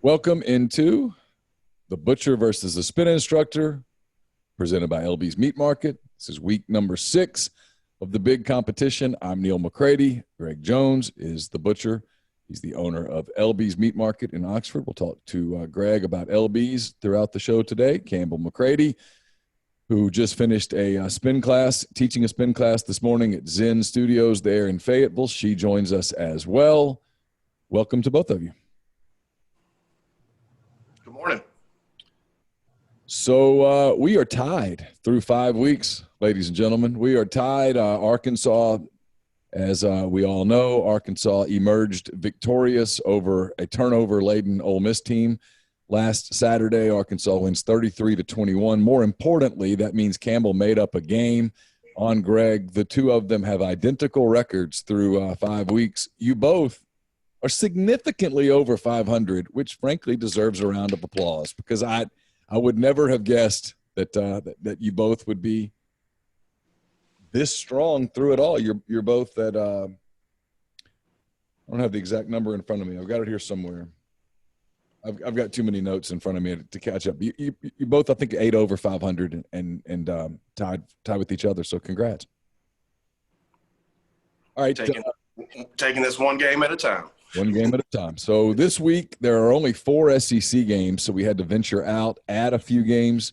Welcome into the Butcher versus the Spin Instructor, presented by LB's Meat Market. This is week number 6 of the big competition. I'm Neil McCready. Greg Jones is the Butcher. He's the owner of LB's Meat Market in Oxford. We'll talk to Greg about LB's throughout the show today. Campbell McCready, who just finished a spin class, teaching a spin class this morning at Zen Studios there in Fayetteville. She joins us as well. Welcome to both of you. Good morning. So we are tied through 5 weeks, ladies and gentlemen. We are tied. Arkansas, as we all know, Arkansas emerged victorious over a turnover-laden Ole Miss team last Saturday. Arkansas wins 33-21. More importantly, that means Campbell made up a game on Greg. The two of them have identical records through 5 weeks. You both are significantly over 500, which frankly deserves a round of applause, because I would never have guessed that that you both would be this strong through it all. You're both at I don't have the exact number in front of me. I've got it here somewhere. I've got too many notes in front of me to catch up. You both, I think, 8 over 500 and tied with each other. So congrats. All right, taking this one game at a time. One game at a time. So this week there are only 4 SEC games, so we had to venture out, add a few games.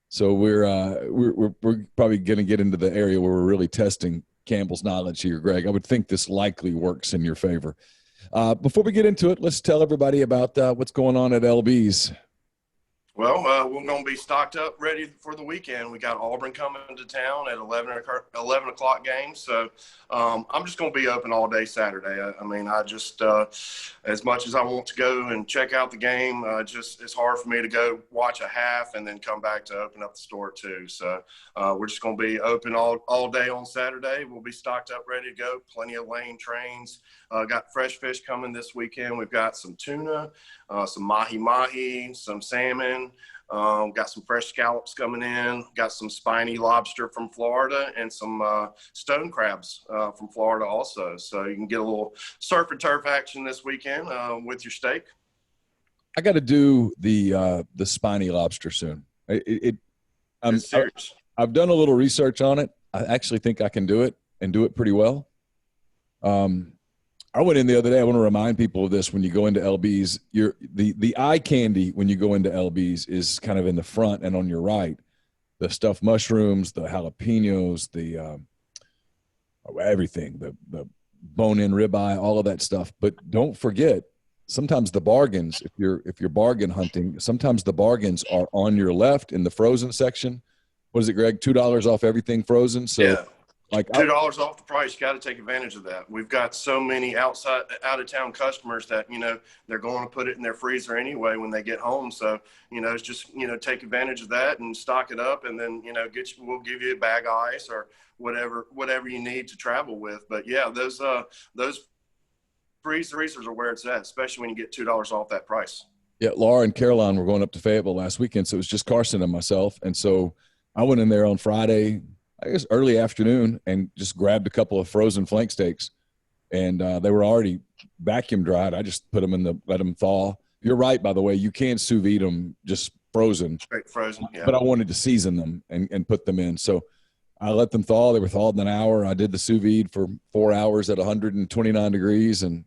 So we're probably going to get into the area where we're really testing Campbell's knowledge here, Greg. I would think this likely works in your favor. Before we get into it, let's tell everybody about what's going on at LB's. Well, we're going to be stocked up, ready for the weekend. We got Auburn coming to town at 11 o'clock game. So I'm just going to be open all day Saturday. I mean, I just, as much as I want to go and check out the game, it's hard for me to go watch a half and then come back to open up the store too. So we're just going to be open all day on Saturday. We'll be stocked up, ready to go. Plenty of lane trains. Got fresh fish coming this weekend. We've got some tuna, some mahi-mahi, some salmon. Got some fresh scallops coming in. Got some spiny lobster from Florida and some stone crabs from Florida also. So you can get a little surf and turf action this weekend with your steak. I got to do the spiny lobster soon. It's serious. I've done a little research on it. I actually think I can do it and do it pretty well. I went in the other day. I want to remind people of this. When you go into LB's, the eye candy when you go into LB's is kind of in the front and on your right. The stuffed mushrooms, the jalapenos, the everything, the bone-in ribeye, all of that stuff. But don't forget, sometimes the bargains, if you're bargain hunting, sometimes the bargains are on your left in the frozen section. What is it, Greg? $2 off everything frozen. So. Yeah. Like $2 off the price. You got to take advantage of that. We've got so many out of town customers that, they're going to put it in their freezer anyway when they get home. So, it's just, take advantage of that and stock it up, and then, we'll give you a bag of ice or whatever you need to travel with. But yeah, those freezers are where it's at, especially when you get $2 off that price. Yeah. Laura and Caroline were going up to Fayetteville last weekend. So it was just Carson and myself. And so I went in there on Friday, I guess early afternoon, and just grabbed a couple of frozen flank steaks, and they were already vacuum dried. I just put them let them thaw. You're right, by the way, you can sous vide them just frozen. Straight frozen, yeah. But I wanted to season them and put them in. So I let them thaw. They were thawed in an hour. I did the sous vide for 4 hours at 129 degrees and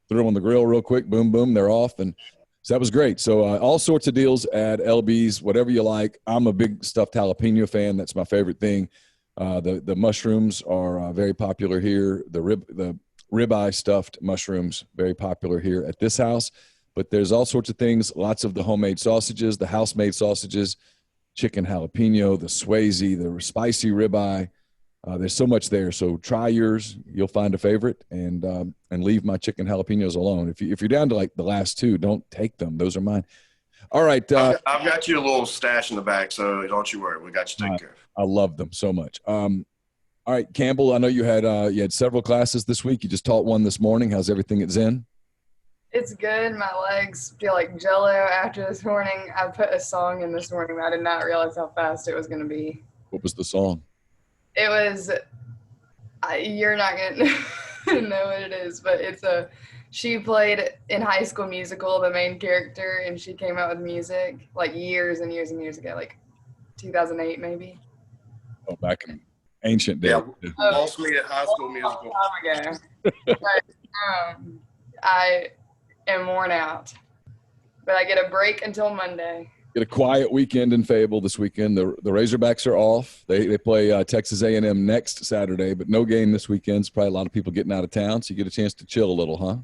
threw them on the grill real quick. Boom, boom, they're off. And so that was great. So all sorts of deals at LB's, whatever you like. I'm a big stuffed jalapeno fan. That's my favorite thing. The mushrooms are very popular here. The ribeye stuffed mushrooms, very popular here at this house. But there's all sorts of things, lots of the homemade sausages, the house-made sausages, chicken jalapeno, the Swayze, the spicy ribeye. There's so much there. So try yours. You'll find a favorite, and leave my chicken jalapenos alone. If you're down to like the last 2, don't take them. Those are mine. All right. I've got you a little stash in the back, so don't you worry. We got you taken care of. I love them so much. All right, Campbell, I know you had several classes this week. You just taught one this morning. How's everything at Zen? It's good. My legs feel like Jell-O after this morning. I put a song in this morning, but I did not realize how fast it was going to be. What was the song? It was you're not going to know what it is, but it's a She played in High School Musical, the main character, and she came out with music like years and years and years ago, like 2008 maybe. Oh, back in ancient days. Yeah, lost me at High School Musical. A long time ago. But, I am worn out, but I get a break until Monday. Get a quiet weekend in Fayetteville this weekend. The Razorbacks are off. They play Texas A&M next Saturday, but no game this weekend. It's probably a lot of people getting out of town, so you get a chance to chill a little, huh?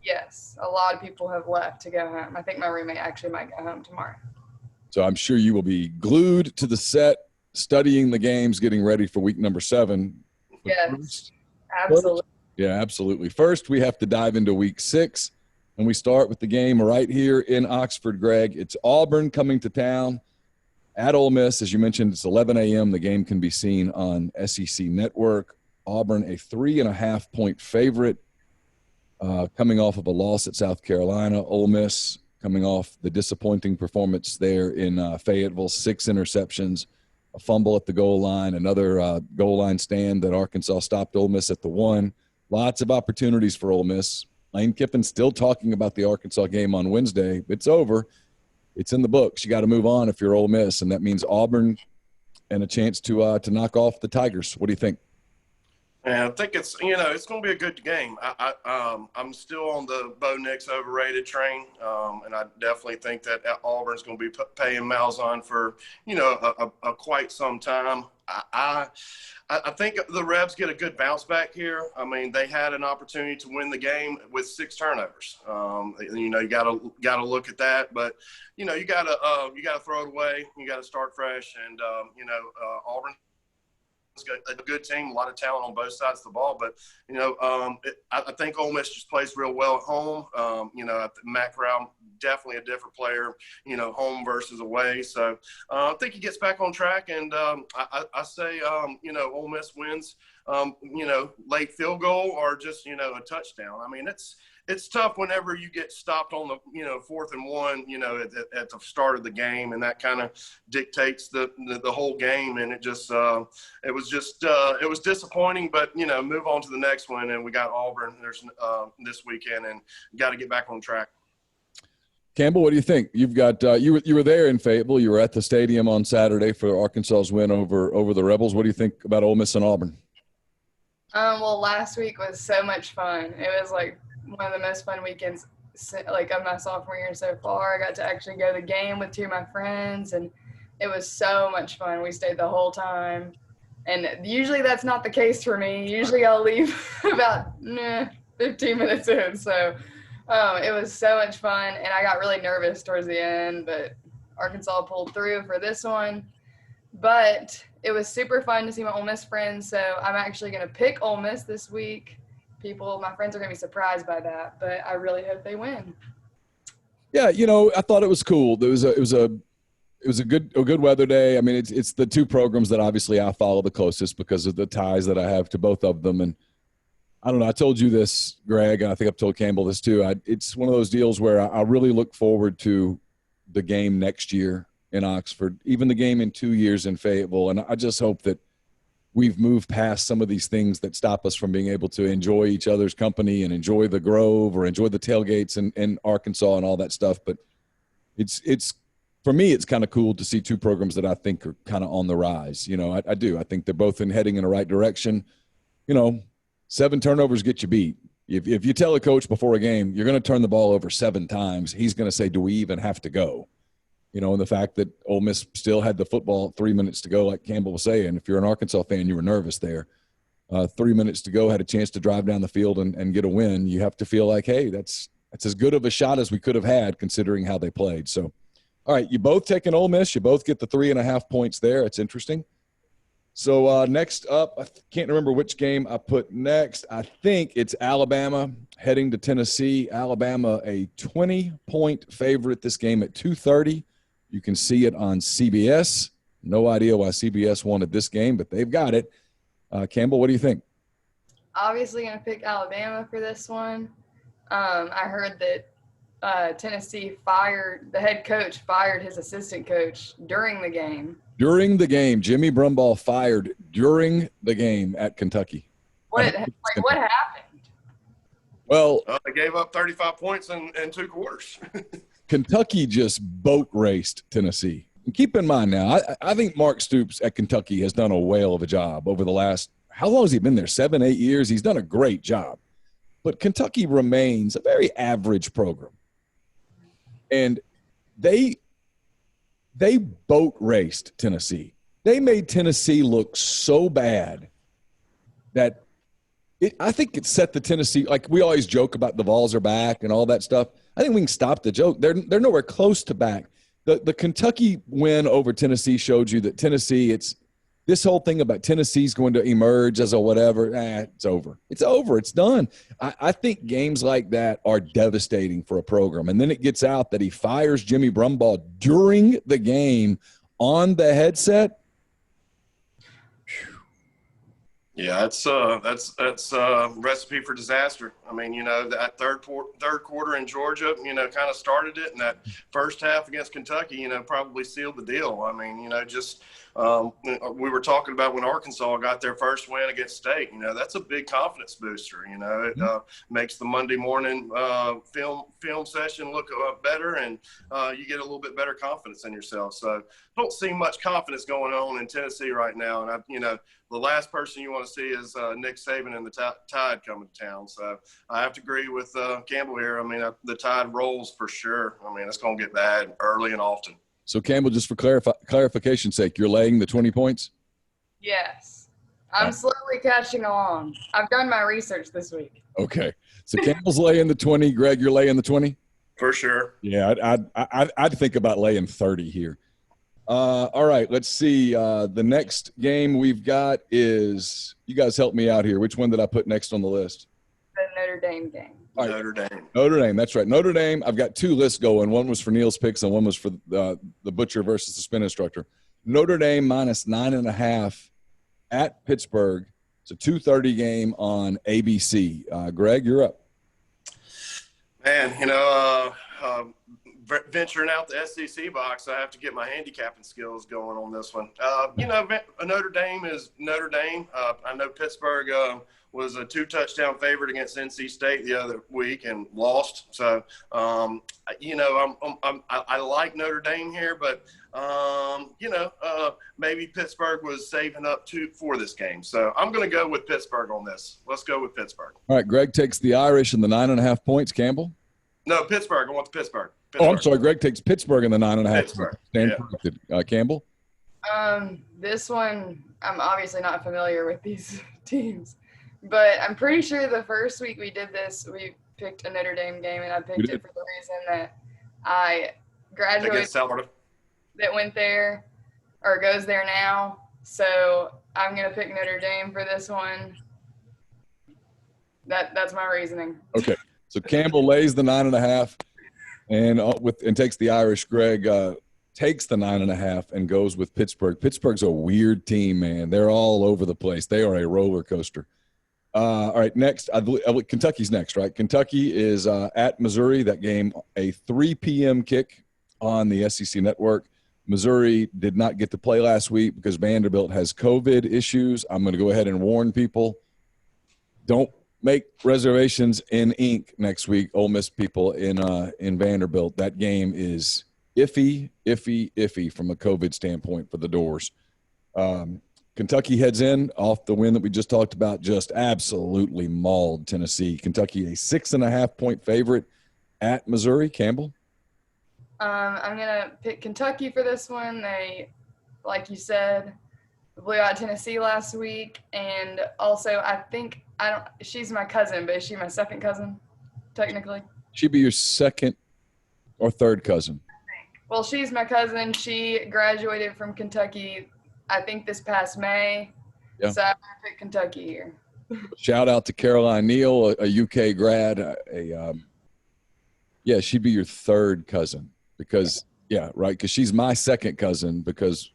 Yes, a lot of people have left to go home. I think my roommate actually might go home tomorrow. So I'm sure you will be glued to the set, studying the games, getting ready for week number 7. Yes, absolutely. Yeah, absolutely. First, we have to dive into week 6, and we start with the game right here in Oxford, Greg. It's Auburn coming to town at Ole Miss. As you mentioned, it's 11 a.m. The game can be seen on SEC Network. Auburn, a 3.5-point favorite, coming off of a loss at South Carolina. Ole Miss coming off the disappointing performance there in Fayetteville, 6 interceptions, a fumble at the goal line, another goal line stand that Arkansas stopped Ole Miss at the 1. Lots of opportunities for Ole Miss. Lane Kiffin's still talking about the Arkansas game on Wednesday. It's over. It's in the books. You got to move on if you're Ole Miss, and that means Auburn and a chance to knock off the Tigers. What do you think? Yeah, I think it's it's going to be a good game. I'm still on the Bo Nix overrated train, and I definitely think that Auburn's going to be paying Malzahn for a quite some time. I think the Rebs get a good bounce back here. I mean, they had an opportunity to win the game with 6 turnovers. You got to look at that, but you got to throw it away. You got to start fresh, and Auburn. A good team, a lot of talent on both sides of the ball, but I think Ole Miss just plays real well at home. Matt Corral, definitely a different player, home versus away. So I think he gets back on track, and I say Ole Miss wins, late field goal or just a touchdown. I mean, it's tough whenever you get stopped on the 4th and 1 at the start of the game, and that kind of dictates the whole game. And it was disappointing, but move on to the next one, and we got Auburn this weekend, and got to get back on track. Campbell, what do you think? You've got you were there in Fayetteville. You were at the stadium on Saturday for Arkansas's win over the Rebels. What do you think about Ole Miss and Auburn? Well, last week was so much fun. It was like one of the most fun weekends like of my sophomore year so far. I got to actually go to the game with 2 of my friends, and it was so much fun. We stayed the whole time, and usually that's not the case for me. Usually I'll leave about 15 minutes in. So it was so much fun, and I got really nervous towards the end, but Arkansas pulled through for this one. But it was super fun to see my Ole Miss friends, so I'm actually going to pick Ole Miss this week. My friends are going to be surprised by that, but I really hope they win. Yeah, I thought it was cool. It was a good weather day. I mean, it's the 2 programs that obviously I follow the closest because of the ties that I have to both of them. And I don't know, I told you this, Greg, and I think I've told Campbell this too. It's one of those deals where I really look forward to the game next year in Oxford, even the game in 2 years in Fayetteville. And I just hope that we've moved past some of these things that stop us from being able to enjoy each other's company and enjoy the Grove or enjoy the tailgates in Arkansas and all that stuff. But it's for me, it's kind of cool to see 2 programs that I think are kind of on the rise. I do. I think they're both heading in the right direction. 7 turnovers get you beat. If you tell a coach before a game, you're going to turn the ball over 7 times, he's going to say, do we even have to go? And the fact that Ole Miss still had the football 3 minutes to go, like Campbell was saying, if you're an Arkansas fan, you were nervous there. 3 minutes to go, had a chance to drive down the field and get a win. You have to feel like, hey, that's as good of a shot as we could have had considering how they played. So, all right, you both take an Ole Miss. You both get the 3.5 points there. It's interesting. So next up, I can't remember which game I put next. I think it's Alabama heading to Tennessee. Alabama, a 20-point favorite this game at 2:30. You can see it on CBS. No idea why CBS wanted this game, but they've got it. Campbell, what do you think? Obviously going to pick Alabama for this one. I heard that Tennessee the head coach fired his assistant coach during the game. During the game, Jimmy Brumbaugh fired during the game at Kentucky. What happened? Well, They gave up 35 points in 2 quarters. Kentucky just boat raced Tennessee. And keep in mind now, I think Mark Stoops at Kentucky has done a whale of a job over the last, how long has he been there? 7, 8 years? He's done a great job. But Kentucky remains a very average program. And they boat raced Tennessee. They made Tennessee look so bad that I think it set the Tennessee, like we always joke about the Vols are back and all that stuff. I think we can stop the joke. They're nowhere close to back. The Kentucky win over Tennessee showed you that Tennessee, it's this whole thing about Tennessee's going to emerge as a whatever. It's over. It's over. It's done. I think games like that are devastating for a program. And then it gets out that he fires Jimmy Brumbaugh during the game on the headset. Yeah, that's a recipe for disaster. I mean, that third quarter in Georgia, kind of started it, and that first half against Kentucky, probably sealed the deal. I mean, we were talking about when Arkansas got their first win against State. That's a big confidence booster. It makes the Monday morning film session look better, and you get a little bit better confidence in yourself. So, I don't see much confidence going on in Tennessee right now, and the last person you want to see is Nick Saban and the Tide coming to town. So I have to agree with Campbell here. I mean, the Tide rolls for sure. I mean, it's going to get bad early and often. So, Campbell, just for clarification's sake, you're laying the 20 points? Yes. I'm slowly catching along. I've done my research this week. Okay. So Campbell's laying the 20. Greg, you're laying the 20? For sure. Yeah, I'd think about laying 30 here. All right, let's see. The next game we've got is – you guys help me out here. Which one did I put next on the list? The Notre Dame game. Right. Notre Dame, that's right. Notre Dame, I've got 2 lists going. One was for Neil's picks and one was for the Butcher versus the Spin Instructor. Notre Dame minus 9.5 at Pittsburgh. It's a 2:30 game on ABC. Greg, you're up. Man, venturing out the SEC box, I have to get my handicapping skills going on this one. Notre Dame is Notre Dame. I know Pittsburgh was a 2-touchdown favorite against NC State the other week and lost. So, I like Notre Dame here, but maybe Pittsburgh was saving up for this game. So I'm going to go with Pittsburgh on this. Let's go with Pittsburgh. All right, Greg takes the Irish and the 9.5 points. Campbell? No, Pittsburgh. I want the Pittsburgh. Oh, I'm sorry. Greg takes Pittsburgh in the 9.5. Pittsburgh. Stand corrected. Campbell? This one, I'm obviously not familiar with these teams, but I'm pretty sure the first week we did this, we picked a Notre Dame game, and I picked it for the reason that I graduated that went there or goes there now. So I'm going to pick Notre Dame for this one. That's my reasoning. Okay. So Campbell lays the 9.5 and takes the Irish. Greg takes the 9.5 and goes with Pittsburgh. Pittsburgh's a weird team, man. They're all over the place. They are a roller coaster. All right, next. I believe Kentucky's next, right? Kentucky is at Missouri. That game, a 3 p.m. kick on the SEC network. Missouri did not get to play last week because Vanderbilt has COVID issues. I'm going to go ahead and warn people. Don't make reservations in ink next week, Ole Miss people in Vanderbilt. That game is iffy from a COVID standpoint for the Doors. Kentucky heads in off the win that we just talked about, just absolutely mauled Tennessee. Kentucky a 6.5 point favorite at Missouri. Campbell? I'm going to pick Kentucky for this one. They, like you said, blew out Tennessee last week. And also, she's my cousin, but is she my second cousin, technically? She'd be your second or third cousin. Well, she's my cousin. She graduated from Kentucky, I think, this past May. Yeah. So I'm going to pick Kentucky here. Shout out to Caroline Neal, a UK grad. She'd be your third cousin because she's my second cousin because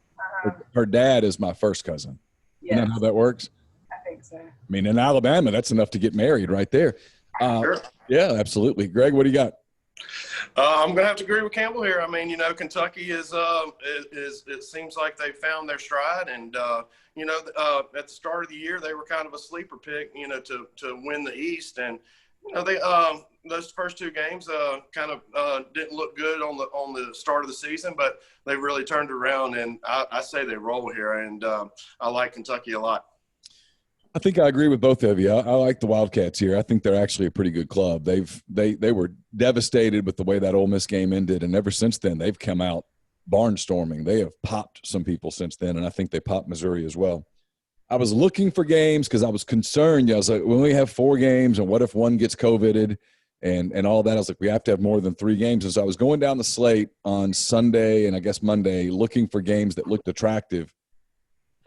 her dad is my first cousin. Yes. You know how that works? I think so. I mean, in Alabama, that's enough to get married right there. Sure. Yeah, absolutely. Greg, what do you got? I'm going to have to agree with Campbell here. I mean, Kentucky is it seems like they found their stride. And, at the start of the year, they were kind of a sleeper pick, to win the East. And, They those first two games kind of didn't look good on the start of the season, but they really turned around, and I say they roll here, and I like Kentucky a lot. I think I agree with both of you. I like the Wildcats here. I think they're actually a pretty good club. They were devastated with the way that Ole Miss game ended, and ever since then they've come out barnstorming. They have popped some people since then, and I think they popped Missouri as well. I was looking for games because I was concerned. I was like, we only have 4 games, and what if one gets COVIDed and all that? I was like, we have to have more than 3 games. And so I was going down the slate on Sunday and I guess Monday looking for games that looked attractive.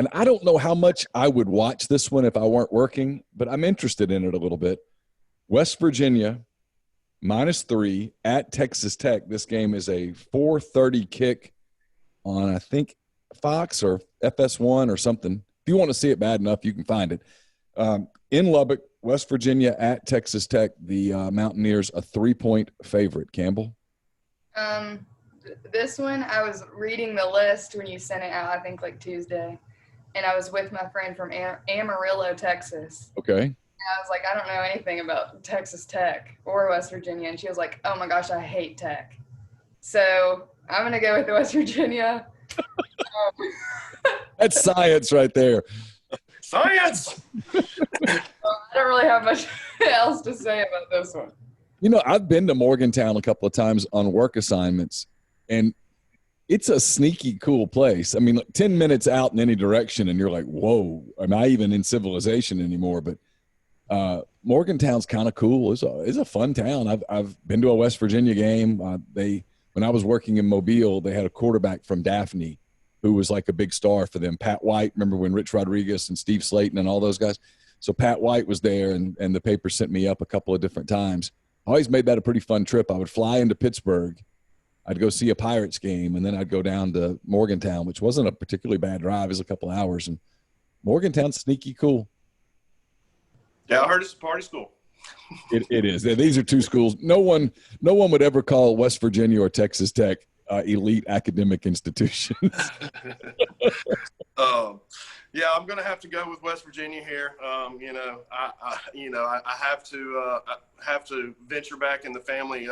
And I don't know how much I would watch this one if I weren't working, but I'm interested in it a little bit. West Virginia, -3 at Texas Tech. This game is a 4:30 kick on, I think, Fox or FS1 or something. If you want to see it bad enough, you can find it. In Lubbock, West Virginia at Texas Tech. The Mountaineers a 3-point favorite. Campbell? This one, I was reading the list when you sent it out, I think like Tuesday. And I was with my friend from Amarillo, Texas. Okay. And I was like, I don't know anything about Texas Tech or West Virginia. And she was like, oh my gosh, I hate Tech. So I'm going to go with the West Virginia. That's science right there. Science! I don't really have much else to say about this one. You know, I've been to Morgantown a couple of times on work assignments, and it's a sneaky cool place. I mean, like 10 minutes out in any direction, and you're like, whoa, am I even in civilization anymore? But Morgantown's kind of cool. It's a fun town. I've been to a West Virginia game. When I was working in Mobile, they had a quarterback from Daphne who was like a big star for them. Pat White, remember when Rich Rodriguez and Steve Slayton and all those guys? So Pat White was there, and the paper sent me up a couple of different times. I always made that a pretty fun trip. I would fly into Pittsburgh. I'd go see a Pirates game, and then I'd go down to Morgantown, which wasn't a particularly bad drive. It was a couple hours, and Morgantown's sneaky cool. Yeah, I heard it's a party school. It is. These are 2 schools. No one would ever call West Virginia or Texas Tech elite academic institutions. Yeah, I'm going to have to go with West Virginia here. I have to venture back in the family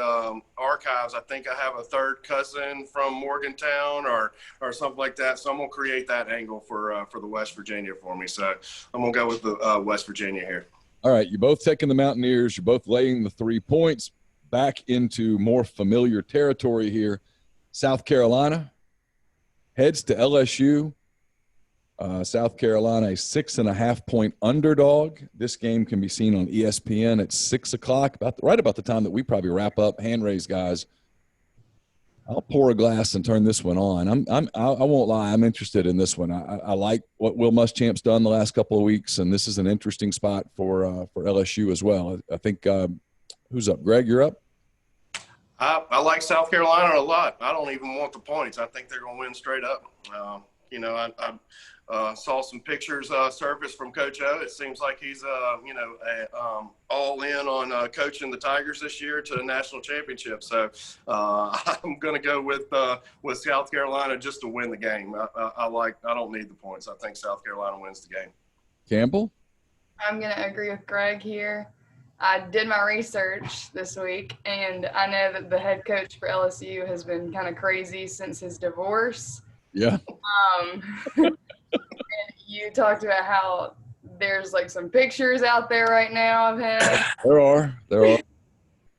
archives. I think I have a third cousin from Morgantown or something like that. So I'm going to create that angle for the West Virginia for me. So I'm going to go with the West Virginia here. All right, you're both taking the Mountaineers. You're both laying the 3 points. Back into more familiar territory here. South Carolina heads to LSU. South Carolina, a 6.5-point underdog. This game can be seen on ESPN at 6 o'clock, right about the time that we probably wrap up. Hand raise, guys. I'll pour a glass and turn this one on. I won't lie. I'm interested in this one. I like what Will Muschamp's done the last couple of weeks, and this is an interesting spot for LSU as well. I think who's up? Greg, you're up. I like South Carolina a lot. I don't even want the points. I think they're going to win straight up. I saw some pictures surface from Coach O. It seems like he's, all in on coaching the Tigers this year to a national championship. So I'm going to go with South Carolina just to win the game. I don't need the points. I think South Carolina wins the game. Campbell? I'm going to agree with Greg here. I did my research this week, and I know that the head coach for LSU has been kind of crazy since his divorce. Yeah. And you talked about how there's like some pictures out there right now of him. There are.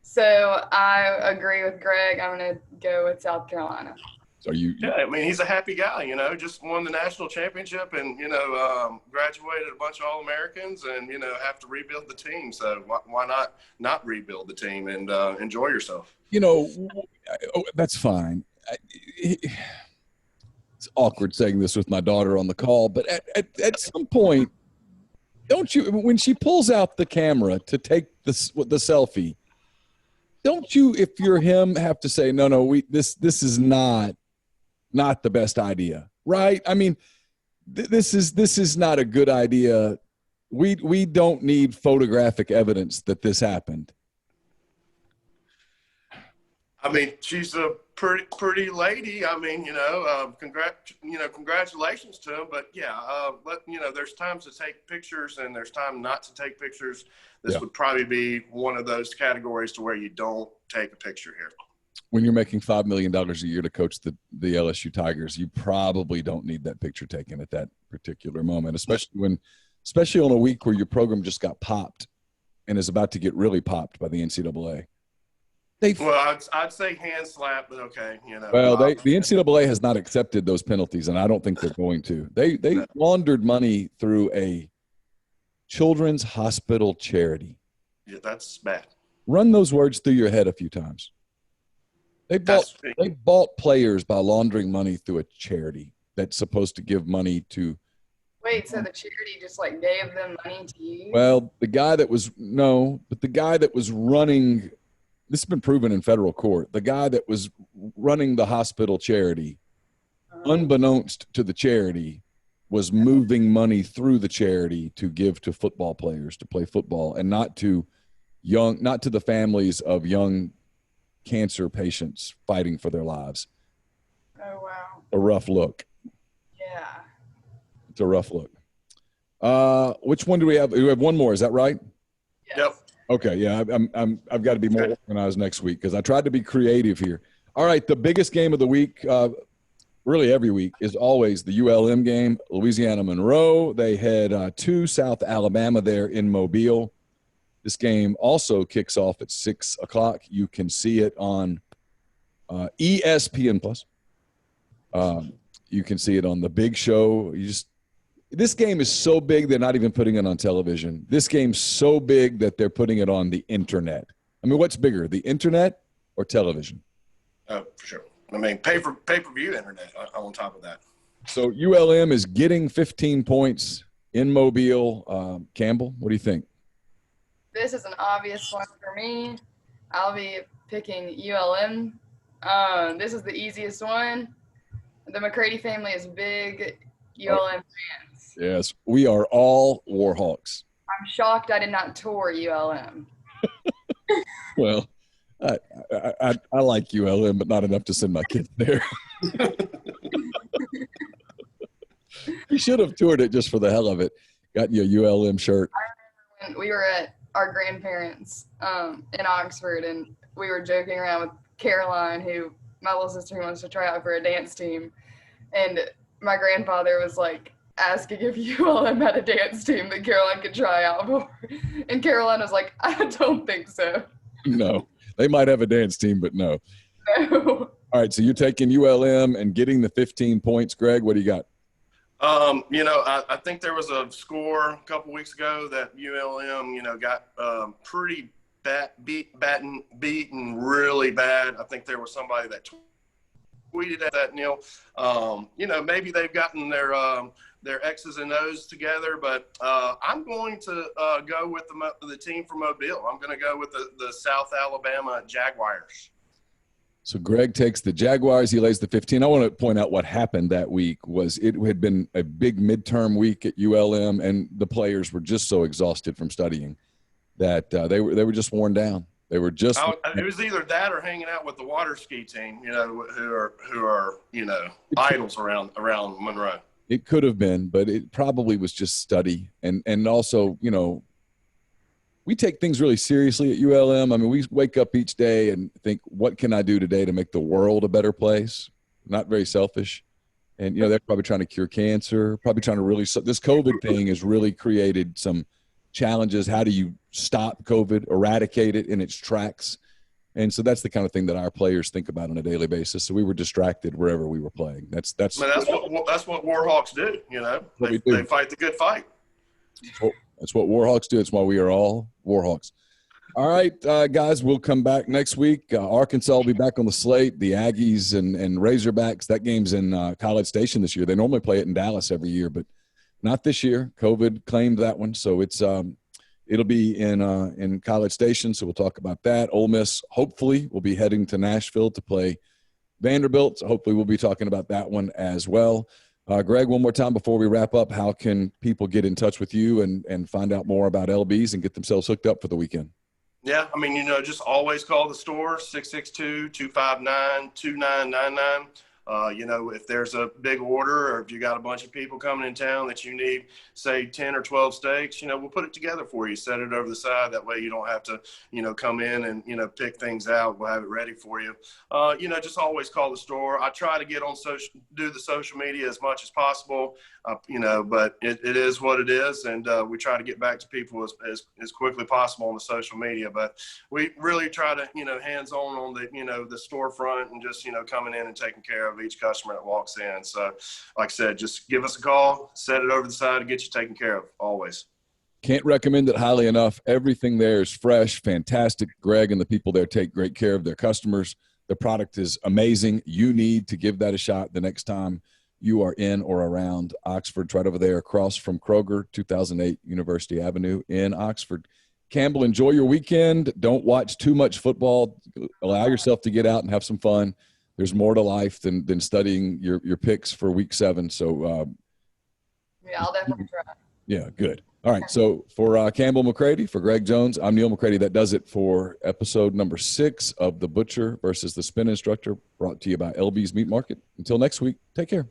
So I agree with Greg. I'm going to go with South Carolina. So Yeah, I mean, he's a happy guy, just won the national championship and, graduated a bunch of All-Americans and, have to rebuild the team. So why not rebuild the team and enjoy yourself? That's fine. It's awkward saying this with my daughter on the call, but at some point, don't you, when she pulls out the camera to take the selfie, don't you, if you're him, have to say, no, this is not the best idea, right? I mean, this is not a good idea. We don't need photographic evidence that this happened. I mean, she's a pretty lady. I mean, congratulations to him. But yeah, there's times to take pictures and there's time not to take pictures. This would probably be one of those categories to where you don't take a picture here. When you're making $5 million a year to coach the LSU Tigers, you probably don't need that picture taken at that particular moment, especially on a week where your program just got popped and is about to get really popped by the NCAA. Well, I'd say hand slap, but okay, Well, the NCAA has not accepted those penalties, and I don't think they're going to. They laundered money through a children's hospital charity. Yeah, that's bad. Run those words through your head a few times. They bought players by laundering money through a charity that's supposed to give money to. Wait, so the charity just gave them money to you? Well, the guy that was running. This has been proven in federal court. The guy that was running the hospital charity, unbeknownst to the charity, was moving money through the charity to give to football players to play football, and not to the families of young cancer patients fighting for their lives. Oh, wow. A rough look. Yeah. It's a rough look. Which one do we have? We have one more. Is that right? Yes. Yep. Okay, yeah, I've got to be more organized next week because I tried to be creative here. All right, the biggest game of the week, really every week, is always the ULM game, Louisiana Monroe. They head to South Alabama there in Mobile. This game also kicks off at 6 o'clock. You can see it on ESPN Plus. You can see it on The Big Show. This game is so big they're not even putting it on television. This game's so big that they're putting it on the internet. I mean, what's bigger, the internet or television? Oh, for sure. I mean, pay-per-view internet on top of that. So ULM is getting 15 points in Mobile. Campbell, what do you think? This is an obvious one for me. I'll be picking ULM. This is the easiest one. The McCready family is big ULM fans. Yes, we are all Warhawks. I'm shocked I did not tour ULM. Well, I like ULM, but not enough to send my kids there. You should have toured it just for the hell of it. Got you a ULM shirt. I remember when we were at our grandparents' in Oxford, and we were joking around with Caroline, who my little sister wants to try out for a dance team, and my grandfather was asking if ULM had a dance team that Caroline could try out for. And Caroline was like, I don't think so. No, they might have a dance team, but no. No. All right, so you're taking ULM and getting the 15 points. Greg, what do you got? I think there was a score a couple weeks ago that ULM, got pretty beaten really bad. I think there was somebody that tweeted at that, Neil. Maybe they've gotten their X's and O's together, but I'm going to go with the team from Mobile. I'm going to go with the South Alabama Jaguars. So Greg takes the Jaguars. He lays the 15. I want to point out what happened that week was it had been a big midterm week at ULM, and the players were just so exhausted from studying that they were just worn down. They were just. It was either that or hanging out with the water ski team, who are idols around Monroe. It could have been, but it probably was just study. And also, we take things really seriously at ULM. I mean, we wake up each day and think, what can I do today to make the world a better place? Not very selfish. And, they're probably trying to cure cancer, probably trying to this COVID thing has really created some challenges. How do you stop COVID, eradicate it in its tracks? And so that's the kind of thing that our players think about on a daily basis. So we were distracted wherever we were playing. That's what Warhawks do. They fight the good fight. That's what Warhawks do. It's why we are all Warhawks. All right, guys, we'll come back next week. Arkansas will be back on the slate. The Aggies and Razorbacks, that game's in College Station this year. They normally play it in Dallas every year, but not this year. COVID claimed that one. So it'll be in College Station, so we'll talk about that. Ole Miss, hopefully, will be heading to Nashville to play Vanderbilt. So hopefully we'll be talking about that one as well. Greg, one more time before we wrap up, how can people get in touch with you and find out more about LBs and get themselves hooked up for the weekend? Yeah, I mean, just always call the store, 662-259-2999. If there's a big order or if you got a bunch of people coming in town that you need, say 10 or 12 steaks, we'll put it together for you, set it over the side. That way you don't have to, come in and, pick things out. We'll have it ready for you. Just always call the store. I try to get on do the social media as much as possible, but it is what it is. And we try to get back to people as quickly possible on the social media. But we really try to, hands-on the, the storefront and just, coming in and taking care of each customer that walks in. So like I said, just give us a call, set it over the side to get you taken care of always. Can't recommend it highly enough. Everything there is fresh, fantastic. Greg and the people there take great care of their customers. The product is amazing. You need to give that a shot the next time you are in or around Oxford. It's right over there across from Kroger, 2008 University Avenue in Oxford. Campbell, enjoy your weekend. Don't watch too much football. Allow yourself to get out and have some fun. There's more to life than studying your picks for week 7. So, yeah, I'll definitely try. Yeah, good. All right. So for Campbell McCready, for Greg Jones, I'm Neil McCready. That does it for episode number 6 of The Butcher versus the Spin Instructor, brought to you by LB's Meat Market. Until next week, take care.